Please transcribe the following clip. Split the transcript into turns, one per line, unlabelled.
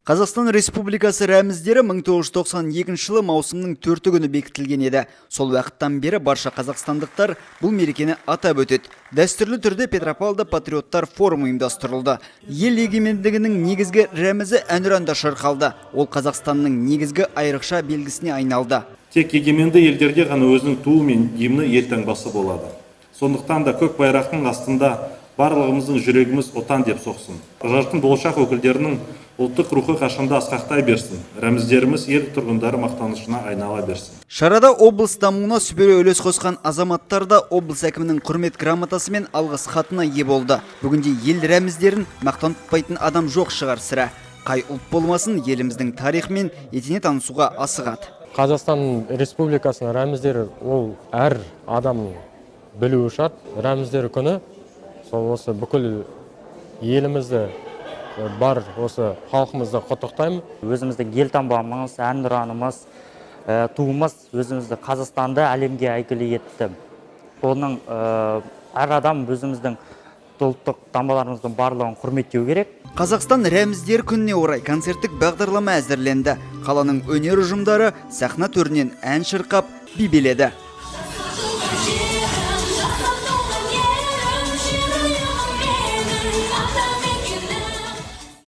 Қазақстан Республикасы рәміздері 1992 жылы маусымның 4 күні бекітілген еді. Сол уақыттан бері барша қазақстандықтар бұл мерекені атап өтеді. Дәстүрлі түрде Петропавлда патриоттар форумы ұйымдастырылды. Ел егемендігінің негізгі рәмізі әнұранда шырқалды. Ол Қазақстанның негізгі айрықша белгісіне айналды.
Тек егеменді елдерде ғана өзінің туы мен гимні елтаңбасы болады. Сондықтан да көк байрақтың астында барлығымыздың жүрегіміз отан деп соқсын. Жарқын болашақ өкілдерінің ұлттық рухы қашанда асқақтай берсін. Рәміздеріміз ел тұрғындары мақтанышына айнала берсін.
Шарада облыс дамуына сүбелі үлес қосқан азаматтар да облыс әкімінің құрмет грамотасы мен алғыс хатына ие болды. Бүгінде ел рәміздерін мақтан тұтпайтын адам жоқ шығар сірә. Қай ұлт болмасын, еліміздің тарихы мен етене танысуға асығады.
Қазақстан Республикасының рәміздері ол әр адам білуі шарт. Рәміздері күні сол осы бүкіл елімізді бар осы халқымызды құттықтаймын.
Өзіміздің елтаңбамыз, әнұранымыз, туымыз өзімізді Қазақстанды әлемге әйгілі етті. Оның әр адам өзіміздің ұлттық таңбаларымыздың барлығын құрметтеу керек.
Қазақстан рәміздер күніне орай концерттік бағдарлама әзірленді. Қаланың өнер ұжымдары сахна төрінен ән шырқап би биледі.